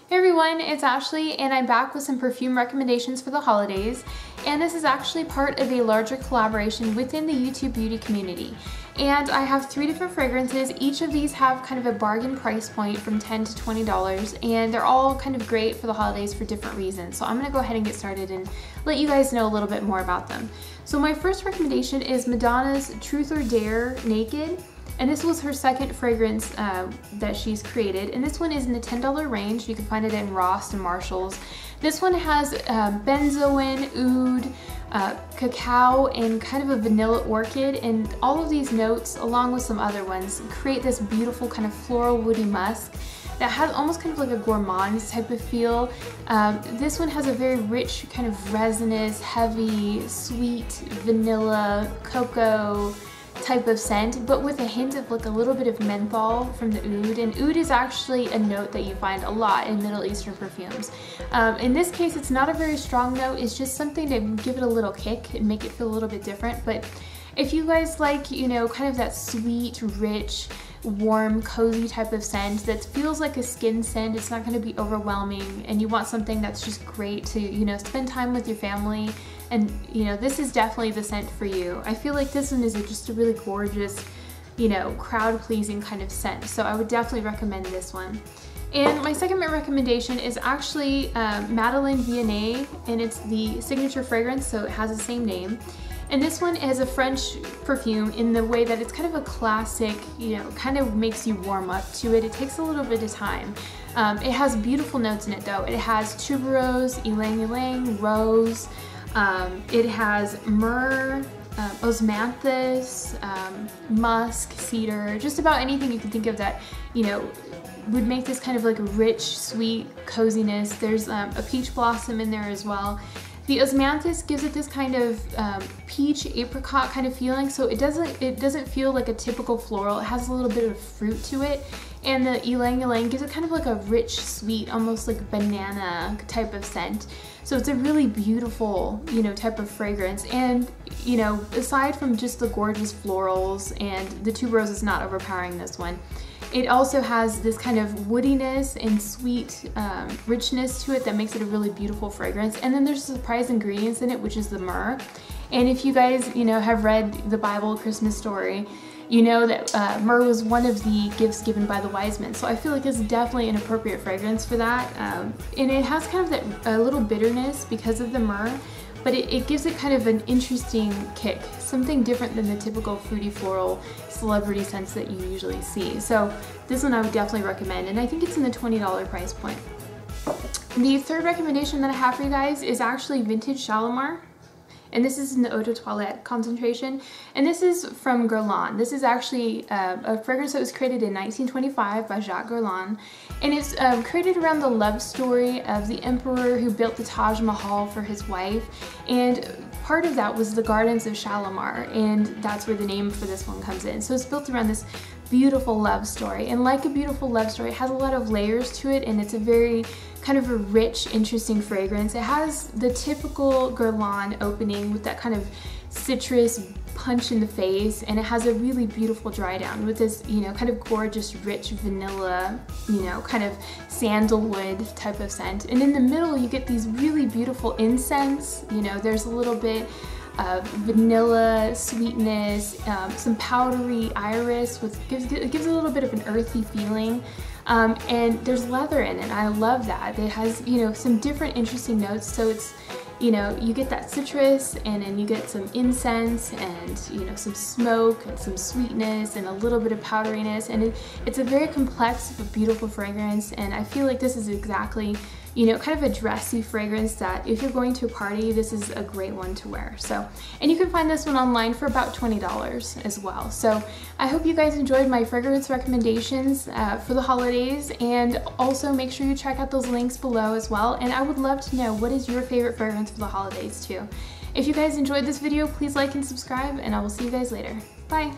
Hey everyone, it's Ashley and I'm back with some perfume recommendations for the holidays, and this is actually part of a larger collaboration within the YouTube beauty community. And I have 3 different fragrances. Each of these have kind of a bargain price point from $10 to $20, and they're all kind of great for the holidays for different reasons. So I'm gonna go ahead and get started and let you guys know a little bit more about them. So my first recommendation is Madonna's Truth or Dare Naked. And this was her second fragrance that she's created. And this one is in the $10 range. You can find it in Ross and Marshall's. This one has benzoin, oud, cacao, and kind of a vanilla orchid. And all of these notes, along with some other ones, create this beautiful kind of floral woody musk that has almost kind of like a gourmand type of feel. This one has a very rich kind of resinous, heavy, sweet, vanilla, cocoa type of scent, but with a hint of like a little bit of menthol from the oud. And oud is actually a note that you find a lot in Middle Eastern perfumes. In this case, it's not a very strong note. It's just something to give it a little kick and make it feel a little bit different. But if you guys like, you know, kind of that sweet, rich, warm, cozy type of scent that feels like a skin scent, it's not going to be overwhelming, and you want something that's just great to, you know, spend time with your family, and you know, this is definitely the scent for you. I feel like this one is just a really gorgeous, you know, crowd-pleasing kind of scent, so I would definitely recommend this one. And my second recommendation is actually Madeleine DNA, and it's the signature fragrance, so it has the same name. And this one is a French perfume in the way that it's kind of a classic, you know, kind of makes you warm up to it. It takes a little bit of time. It has beautiful notes in it though. It has tuberose, ylang ylang, rose. It has myrrh, osmanthus, musk, cedar, just about anything you can think of that, you know, would make this kind of like a rich, sweet coziness. There's a peach blossom in there as well. The osmanthus gives it this kind of peach apricot kind of feeling, so it doesn't feel like a typical floral. It has a little bit of fruit to it. And the ylang ylang gives it kind of like a rich, sweet, almost like banana type of scent. So it's a really beautiful, you know, type of fragrance. And, you know, aside from just the gorgeous florals, and the tuberose is not overpowering this one, it also has this kind of woodiness and sweet richness to it that makes it a really beautiful fragrance. And then there's surprise ingredients in it, which is the myrrh. And if you guys, you know, have read the Bible Christmas story, you know that myrrh was one of the gifts given by the wise men. So I feel like it's definitely an appropriate fragrance for that. And it has kind of that a little bitterness because of the myrrh, but it gives it kind of an interesting kick, something different than the typical fruity floral celebrity scents that you usually see. So this one I would definitely recommend, and I think it's in the $20 price point. The third recommendation that I have for you guys is actually Vintage Shalimar. And this is in the Eau de Toilette concentration. And this is from Grillon. This is actually a fragrance that was created in 1925 by Jacques Grillon. And it's created around the love story of the emperor who built the Taj Mahal for his wife. And part of that was the Gardens of Shalimar. And that's where the name for this one comes in. So it's built around this beautiful love story. And like a beautiful love story, it has a lot of layers to it, and it's a very kind of a rich, interesting fragrance. It has the typical Guerlain opening with that kind of citrus punch in the face, and it has a really beautiful dry down with this, you know, kind of gorgeous, rich vanilla, you know, kind of sandalwood type of scent. And in the middle, you get these really beautiful incense. You know, there's a little bit vanilla sweetness, some powdery iris, which gives it a little bit of an earthy feeling. And there's leather in it. I love that. It has, you know, some different interesting notes. So it's, you know, you get that citrus, and then you get some incense, and, you know, some smoke and some sweetness and a little bit of powderiness. And it's a very complex but beautiful fragrance. And I feel like this is exactly, you know, kind of a dressy fragrance that if you're going to a party, this is a great one to wear. So, and you can find this one online for about $20 as well. So I hope you guys enjoyed my fragrance recommendations for the holidays, and also make sure you check out those links below as well. And I would love to know, what is your favorite fragrance for the holidays too? If you guys enjoyed this video, please like and subscribe, and I will see you guys later. Bye!